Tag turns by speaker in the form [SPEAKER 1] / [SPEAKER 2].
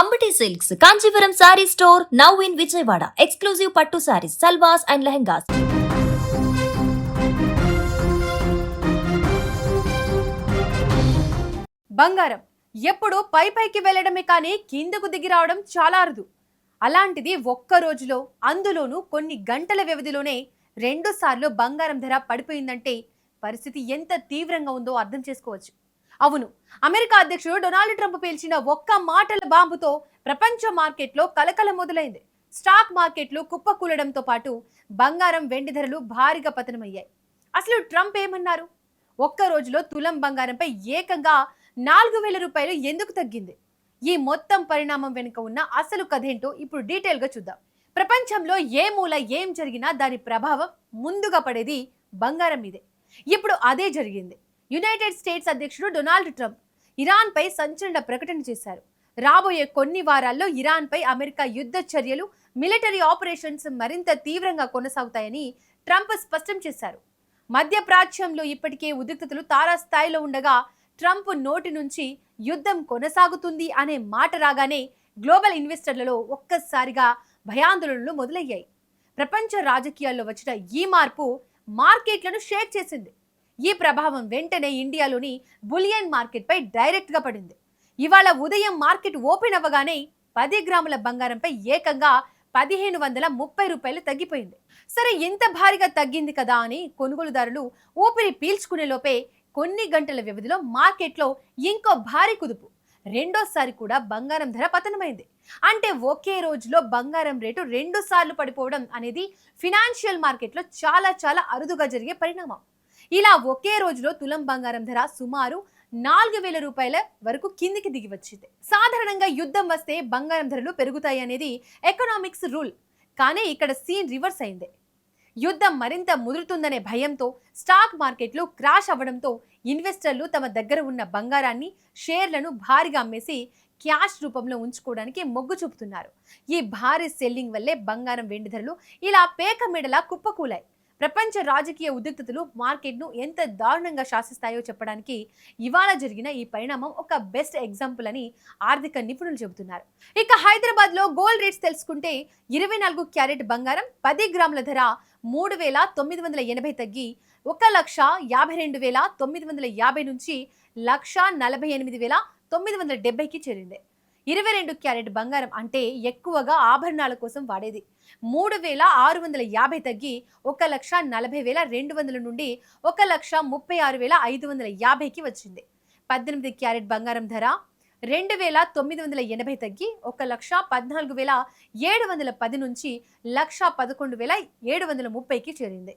[SPEAKER 1] Ambati silks Kanchipuram sorry store now in Vijayawada. Exclusive పట్టు saris, సల్వాస్ and lehengas.
[SPEAKER 2] బంగారం ఎప్పుడు పైకి వెళ్ళడమే కానీ కిందకు దిగి రావడం చాలా అరుదు. అలాంటిది ఒక్క రోజులో, అందులోనూ కొన్ని గంటల వ్యవధిలోనే 2 సార్లు బంగారం ధర పడిపోయిందంటే పరిస్థితి ఎంత తీవ్రంగా ఉందో అర్థం చేసుకోవచ్చు. అవును, అమెరికా అధ్యక్షుడు డొనాల్డ్ ట్రంప్ పేల్చిన ఒక్క మాటల బాంబుతో ప్రపంచ మార్కెట్లో కలకలం మొదలైంది. స్టాక్ మార్కెట్లు కుప్పకూలడంతో పాటు బంగారం, వెండి ధరలు భారీగా పతనమయ్యాయి. అసలు ట్రంప్ ఏమన్నారు? ఒక్క రోజులో తులం బంగారంపై ఏకంగా 4,000 రూపాయలు ఎందుకు తగ్గింది? ఈ మొత్తం పరిణామం వెనుక ఉన్న అసలు కథేంటో ఇప్పుడు డీటెయిల్ గా చూద్దాం. ప్రపంచంలో ఏ మూల ఏం జరిగినా దాని ప్రభావం ముందుగా పడేది బంగారం మీదే. ఇప్పుడు అదే జరిగింది. యునైటెడ్ స్టేట్స్ అధ్యక్షుడు డొనాల్డ్ ట్రంప్ ఇరాన్ పై సంచలన ప్రకటన చేశారు. రాబోయే కొన్ని వారాల్లో ఇరాన్ పై అమెరికా యుద్ధ చర్యలు, మిలిటరీ ఆపరేషన్స్ మరింత తీవ్రంగా కొనసాగుతాయని ట్రంప్ స్పష్టం చేశారు. మధ్యప్రాచ్యంలో ఇప్పటికే ఉద్రిక్తతలు తారాస్థాయిలో ఉండగా ట్రంప్ నోటి నుంచి యుద్ధం కొనసాగుతుంది అనే మాట రాగానే గ్లోబల్ ఇన్వెస్టర్లలో ఒక్కసారిగా భయాందోళనలు మొదలయ్యాయి. ప్రపంచ రాజకీయాల్లో వచ్చిన ఈ మార్పు మార్కెట్లను షేక్ చేసింది. ఈ ప్రభావం వెంటనే ఇండియాలోని బులియన్ మార్కెట్ పై డైరెక్ట్ గా పడింది. ఇవాళ ఉదయం మార్కెట్ ఓపెన్ అవ్వగానే 10 గ్రాముల బంగారంపై ఏకంగా 1,530 రూపాయలు తగ్గిపోయింది. సరే, ఇంత భారీగా తగ్గింది కదా అని కొనుగోలుదారులు ఊపిరి పీల్చుకునే లోపే కొన్ని గంటల వ్యవధిలో మార్కెట్లో ఇంకో భారీ కుదుపు. రెండోసారి కూడా బంగారం ధర పతనమైంది. అంటే ఒకే రోజులో బంగారం రేటు 2 సార్లు పడిపోవడం అనేది ఫినాన్షియల్ మార్కెట్లో చాలా చాలా అరుదుగా జరిగే పరిణామం. ఇలా ఒకే రోజులో తులం బంగారం ధర సుమారు 4,000 రూపాయల వరకు కిందికి దిగి వచ్చింది. సాధారణంగా యుద్ధం వస్తే బంగారం ధరలు పెరుగుతాయి అనేది ఎకనామిక్స్ రూల్. కానీ ఇక్కడ సీన్ రివర్స్ అయింది. యుద్ధం మరింత ముదురుతుందనే భయంతో స్టాక్ మార్కెట్లు క్రాష్ అవ్వడంతో ఇన్వెస్టర్లు తమ దగ్గర ఉన్న బంగారాన్ని, షేర్లను భారీగా అమ్మేసి క్యాష్ రూపంలో ఉంచుకోవడానికి మొగ్గు చూపుతున్నారు. ఈ భారీ సెల్లింగ్ వల్లే బంగారం, వెండి ధరలు ఇలా పేక మెడలా కుప్పకూలాయి. ప్రపంచ రాజకీయ ఉద్రిక్తతలు మార్కెట్ను ఎంత దారుణంగా శాసిస్తాయో చెప్పడానికి ఇవాళ జరిగిన ఈ పరిణామం ఒక బెస్ట్ ఎగ్జాంపుల్ అని ఆర్థిక నిపుణులు చెబుతున్నారు. ఇక హైదరాబాద్ లో గోల్డ్ రేట్స్ తెలుసుకుంటే 24 క్యారెట్ బంగారం 10 గ్రాముల ధర 3,980 తగ్గి 1,52,950 నుంచి 1,48,970కి చేరింది. 22 క్యారెట్ బంగారం అంటే ఎక్కువగా ఆభరణాల కోసం వాడేది 3,650 తగ్గి 1,40,200 నుండి 1,36,550కి వచ్చింది. 18 క్యారెట్ బంగారం ధర 2,980 తగ్గి 1,14,710 నుంచి 1,11,730కి చేరింది.